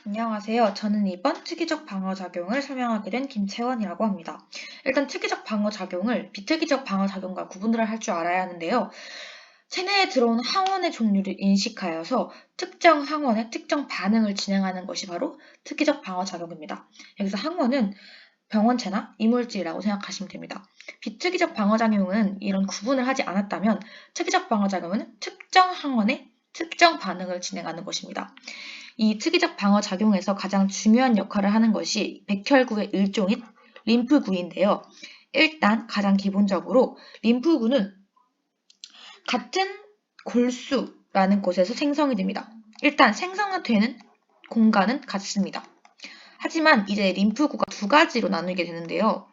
안녕하세요. 저는 이번 특이적 방어작용을 설명하게 된 김채원이라고 합니다. 일단 특이적 방어작용을 비특이적 방어작용과 구분을 할 줄 알아야 하는데요. 체내에 들어온 항원의 종류를 인식하여서 특정 항원의 특정 반응을 진행하는 것이 바로 특이적 방어작용입니다. 여기서 항원은 병원체나 이물질이라고 생각하시면 됩니다. 비특이적 방어작용은 이런 구분을 하지 않았다면 특이적 방어작용은 특정 항원의 특정 반응을 진행하는 것입니다. 이 특이적 방어작용에서 가장 중요한 역할을 하는 것이 백혈구의 일종인 림프구인데요. 일단 가장 기본적으로 림프구는 같은 골수라는 곳에서 생성이 됩니다. 일단 생성되는 공간은 같습니다. 하지만 이제 림프구가 두 가지로 나누게 되는데요.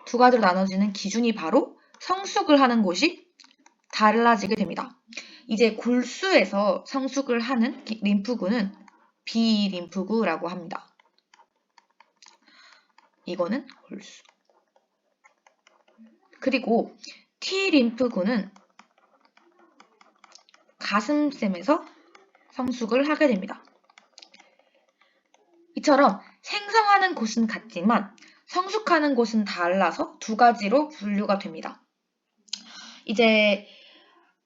두 가지로 나눠지는 기준이 바로 성숙을 하는 곳이 달라지게 됩니다. 이제 골수에서 성숙을 하는 림프구는 B림프구라고 합니다. 이거는 골수. 그리고 T림프구는 가슴샘에서 성숙을 하게 됩니다. 이처럼 생성하는 곳은 같지만 성숙하는 곳은 달라서 두 가지로 분류가 됩니다. 이제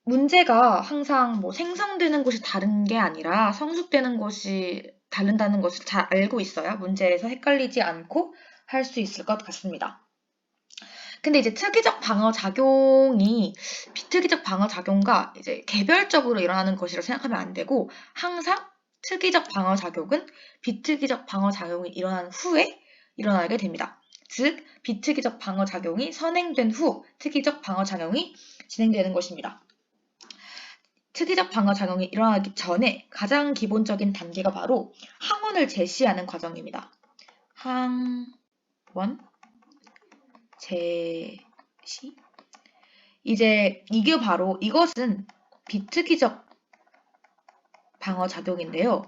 문제가 항상 생성되는 곳이 다른 게 아니라 성숙되는 곳이 다른다는 것을 잘 알고 있어야 문제에서 헷갈리지 않고 할 수 있을 것 같습니다. 근데 이제 특이적 방어작용이 비특이적 방어작용과 이제 개별적으로 일어나는 것이라고 생각하면 안 되고 항상 특이적 방어작용은 비특이적 방어작용이 일어난 후에 일어나게 됩니다. 즉, 비특이적 방어작용이 선행된 후 특이적 방어작용이 진행되는 것입니다. 특이적 방어작용이 일어나기 전에 가장 기본적인 단계가 바로 항원을 제시하는 과정입니다. 항원 제시. 이제 이것은 비특이적 방어작용인데요.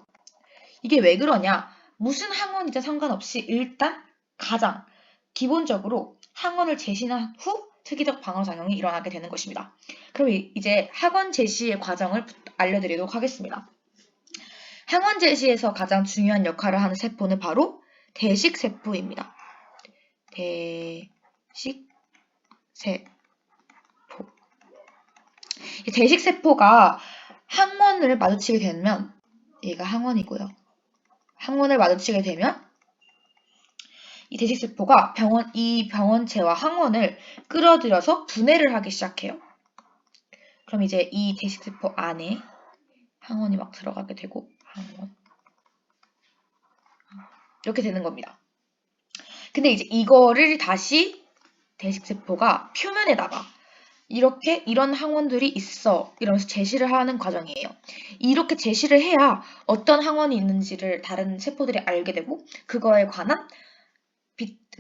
이게 왜 그러냐? 무슨 항원이든 상관없이 일단 가장 기본적으로 항원을 제시한 후 특이적 방어작용이 일어나게 되는 것입니다. 그럼 이제 항원 제시의 과정을 알려드리도록 하겠습니다. 항원 제시에서 가장 중요한 역할을 하는 세포는 바로 대식세포입니다. 대식세포. 대식세포가 항원을 마주치게 되면 얘가 항원이고요. 항원을 마주치게 되면 이 대식세포가 이 병원체와 항원을 끌어들여서 분해를 하기 시작해요. 그럼 이제 이 대식세포 안에 항원이 막 들어가게 되고 항원 이렇게 되는 겁니다. 근데 이제 이거를 다시 대식세포가 표면에다가 이런 항원들이 있어 이러면서 제시를 하는 과정이에요. 이렇게 제시를 해야 어떤 항원이 있는지를 다른 세포들이 알게 되고 그거에 관한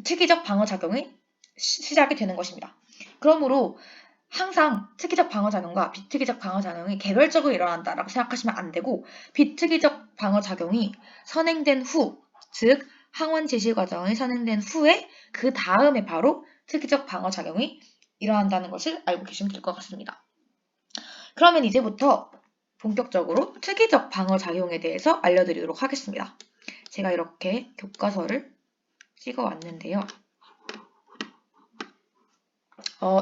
특이적 방어작용이 시작이 되는 것입니다. 그러므로 항상 특이적 방어작용과 비특이적 방어작용이 개별적으로 일어난다라고 생각하시면 안 되고 비특이적 방어작용이 선행된 후, 즉 항원 제시 과정이 선행된 후에 그 다음에 바로 특이적 방어작용이 일어난다는 것을 알고 계시면 될 것 같습니다. 그러면 이제부터 본격적으로 특이적 방어작용에 대해서 알려드리도록 하겠습니다. 제가 이렇게 교과서를 찍어왔는데요.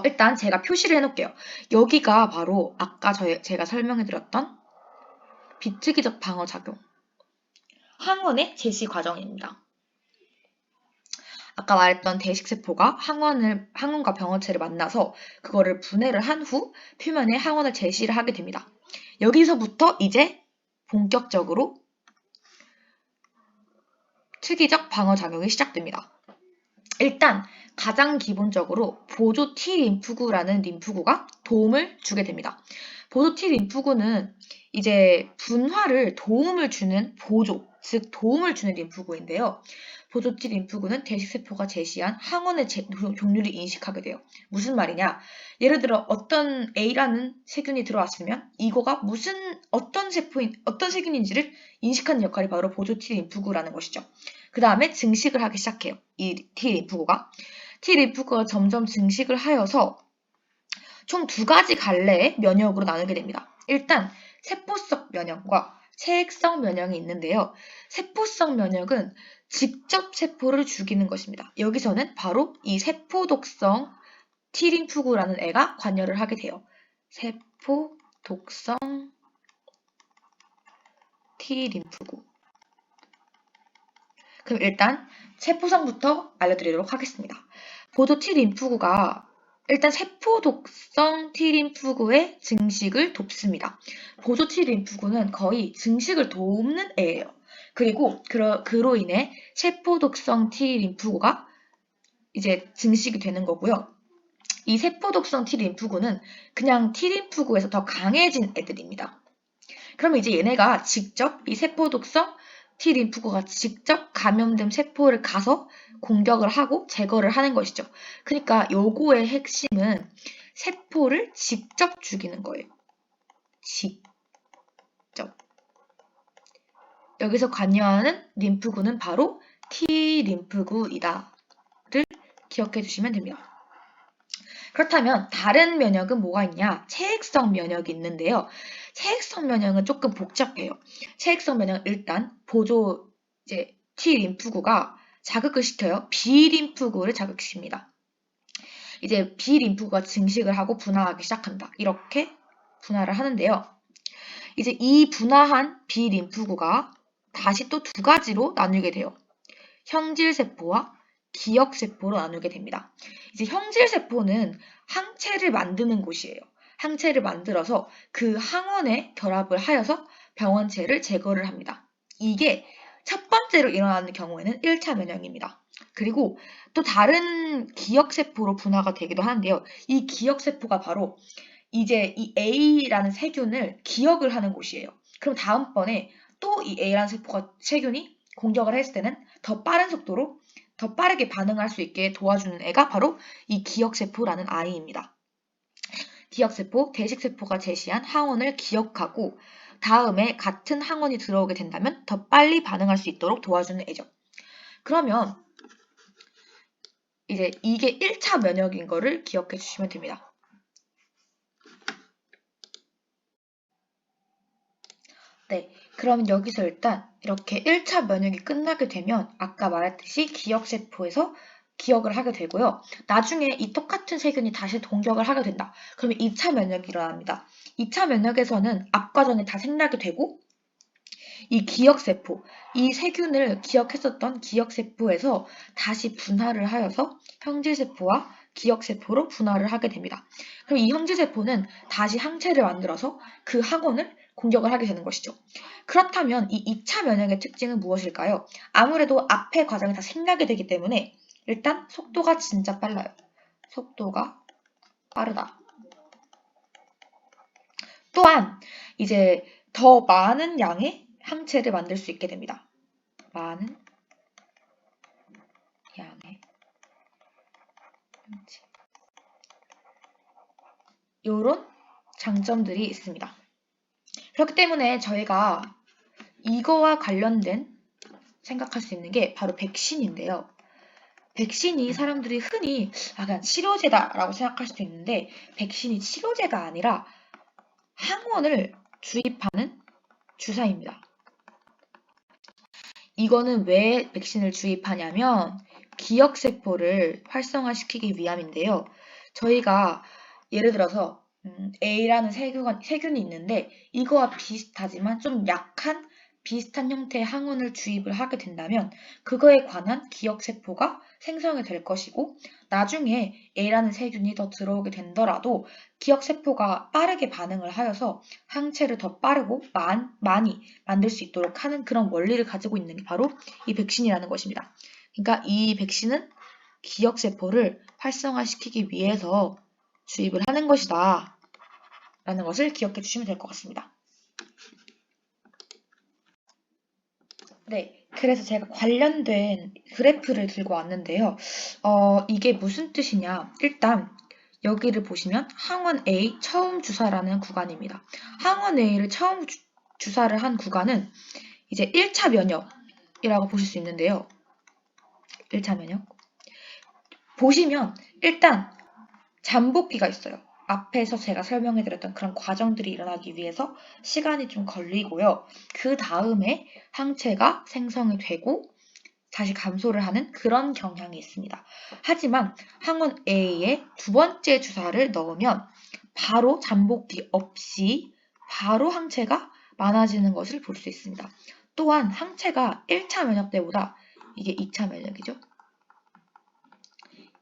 일단 제가 표시를 해놓을게요. 여기가 바로 아까 제가 설명해드렸던 비특이적 방어작용, 항원의 제시 과정입니다. 아까 말했던 대식세포가 항원과 병원체를 만나서 그거를 분해를 한 후 표면에 항원을 제시를 하게 됩니다. 여기서부터 이제 본격적으로 특이적 방어작용이 시작됩니다. 일단 가장 기본적으로 보조 T림프구라는 림프구가 도움을 주게 됩니다. 보조 T림프구는 이제 분화를 도움을 주는 보조, 즉 도움을 주는 림프구인데요. 보조 T림프구는 대식세포가 제시한 항원의 종류를 인식하게 돼요. 무슨 말이냐? 예를 들어 어떤 A라는 세균이 들어왔으면 이거가 어떤 세균인지를 인식하는 역할이 바로 보조 T림프구라는 것이죠. 그 다음에 증식을 하기 시작해요. 이 T림프구가. T림프구가 점점 증식을 하여서 총 두 가지 갈래의 면역으로 나누게 됩니다. 일단 세포성 면역과 체액성 면역이 있는데요. 세포성 면역은 직접 세포를 죽이는 것입니다. 여기서는 바로 이 세포독성 T림프구라는 애가 관여를 하게 돼요. 세포독성 T림프구. 그럼 일단 세포성부터 알려드리도록 하겠습니다. 보조 T림프구가 일단 세포독성 T림프구의 증식을 돕습니다. 보조 T림프구는 거의 증식을 돕는 애예요. 그리고 그로 인해 세포독성 T림프구가 이제 증식이 되는 거고요. 이 세포독성 T림프구는 그냥 T림프구에서 더 강해진 애들입니다. 그러면 이제 얘네가 직접 이 세포독성 T림프구가 직접 감염된 세포를 가서 공격을 하고 제거를 하는 것이죠. 그러니까 요거의 핵심은 세포를 직접 죽이는 거예요. 직접. 여기서 관여하는 림프구는 바로 T림프구이다를 기억해 주시면 됩니다. 그렇다면 다른 면역은 뭐가 있냐? 체액성 면역이 있는데요. 체액성 면역은 조금 복잡해요. 체액성 면역은 일단 보조 T림프구가 자극을 시켜요. B림프구를 자극시킵니다. 이제 B림프구가 증식을 하고 분화하기 시작한다. 이렇게 분화를 하는데요. 이제 이 분화한 B림프구가 다시 또 두 가지로 나누게 돼요. 형질세포와 기억세포로 나누게 됩니다. 이제 형질세포는 항체를 만드는 곳이에요. 항체를 만들어서 그 항원에 결합을 하여서 병원체를 제거를 합니다. 이게 첫 번째로 일어나는 경우에는 1차 면역입니다. 그리고 또 다른 기억세포로 분화가 되기도 하는데요. 이 기억세포가 바로 이제 이 A라는 세균을 기억을 하는 곳이에요. 그럼 다음번에 또 이 A라는 세균이 공격을 했을 때는 더 빠른 속도로 더 빠르게 반응할 수 있게 도와주는 애가 바로 이 기억세포라는 아이입니다. 기억세포, 대식세포가 제시한 항원을 기억하고 다음에 같은 항원이 들어오게 된다면 더 빨리 반응할 수 있도록 도와주는 애죠. 그러면 이제 이게 1차 면역인 거를 기억해 주시면 됩니다. 네, 그럼 여기서 일단 이렇게 1차 면역이 끝나게 되면 아까 말했듯이 기억세포에서 기억을 하게 되고요. 나중에 이 똑같은 세균이 다시 공격을 하게 된다. 그러면 2차 면역이 일어납니다. 2차 면역에서는 앞과 전에 다 생략이 되고 이 기억세포, 이 세균을 기억했었던 기억세포에서 다시 분할을 하여서 형질세포와 기억세포로 분할을 하게 됩니다. 그럼 이 형질세포는 다시 항체를 만들어서 그 항원을 공격을 하게 되는 것이죠. 그렇다면 이 2차 면역의 특징은 무엇일까요? 아무래도 앞의 과정이 다 생략이 되기 때문에 일단 속도가 진짜 빨라요. 속도가 빠르다. 또한 이제 더 많은 양의 항체를 만들 수 있게 됩니다. 많은 양의 항체. 이런 장점들이 있습니다. 그렇기 때문에 저희가 이거와 관련된 생각할 수 있는 게 바로 백신인데요. 백신이 사람들이 흔히 그냥 치료제다라고 생각할 수도 있는데 백신이 치료제가 아니라 항원을 주입하는 주사입니다. 이거는 왜 백신을 주입하냐면 기억세포를 활성화시키기 위함인데요. 저희가 예를 들어서 A라는 세균이 있는데 이거와 비슷하지만 좀 약한 비슷한 형태의 항원을 주입을 하게 된다면 그거에 관한 기억세포가 생성이 될 것이고 나중에 A라는 세균이 더 들어오게 된더라도 기억세포가 빠르게 반응을 하여서 항체를 더 빠르고 많이 만들 수 있도록 하는 그런 원리를 가지고 있는 게 바로 이 백신이라는 것입니다. 그러니까 이 백신은 기억세포를 활성화시키기 위해서 주입을 하는 것이다 라는 것을 기억해 주시면 될 것 같습니다. 네, 그래서 제가 관련된 그래프를 들고 왔는데요. 이게 무슨 뜻이냐? 일단 여기를 보시면 항원 A 처음 주사라는 구간입니다. 항원 A를 처음 주사를 한 구간은 이제 1차 면역이라고 보실 수 있는데요. 1차 면역. 보시면 일단 잠복기가 있어요. 앞에서 제가 설명해드렸던 그런 과정들이 일어나기 위해서 시간이 좀 걸리고요. 그 다음에 항체가 생성이 되고 다시 감소를 하는 그런 경향이 있습니다. 하지만 항원 A에 두 번째 주사를 넣으면 바로 잠복기 없이 바로 항체가 많아지는 것을 볼 수 있습니다. 또한 항체가 1차 면역 때보다 이게 2차 면역이죠.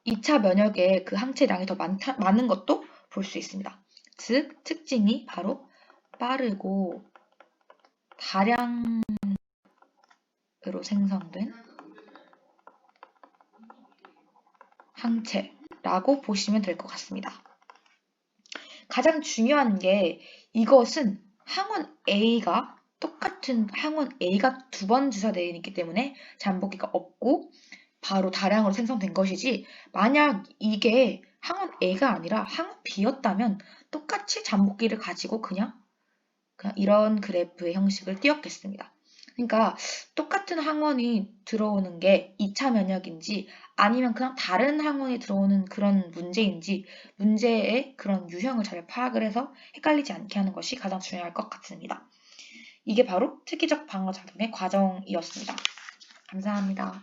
2차 면역에 그 항체량이 더 많은 것도 볼 수 있습니다. 즉, 특징이 바로 빠르고 다량으로 생성된 항체라고 보시면 될 것 같습니다. 가장 중요한 게 이것은 항원 A가 똑같은 항원 A가 두 번 주사되어 있기 때문에 잠복기가 없고 바로 다량으로 생성된 것이지 만약 이게 항원 A가 아니라 항원 B였다면 똑같이 잠복기를 가지고 그냥 이런 그래프의 형식을 띄웠겠습니다. 그러니까 똑같은 항원이 들어오는 게 2차 면역인지 아니면 그냥 다른 항원이 들어오는 그런 문제인지 문제의 그런 유형을 잘 파악을 해서 헷갈리지 않게 하는 것이 가장 중요할 것 같습니다. 이게 바로 특이적 방어작용의 과정이었습니다. 감사합니다.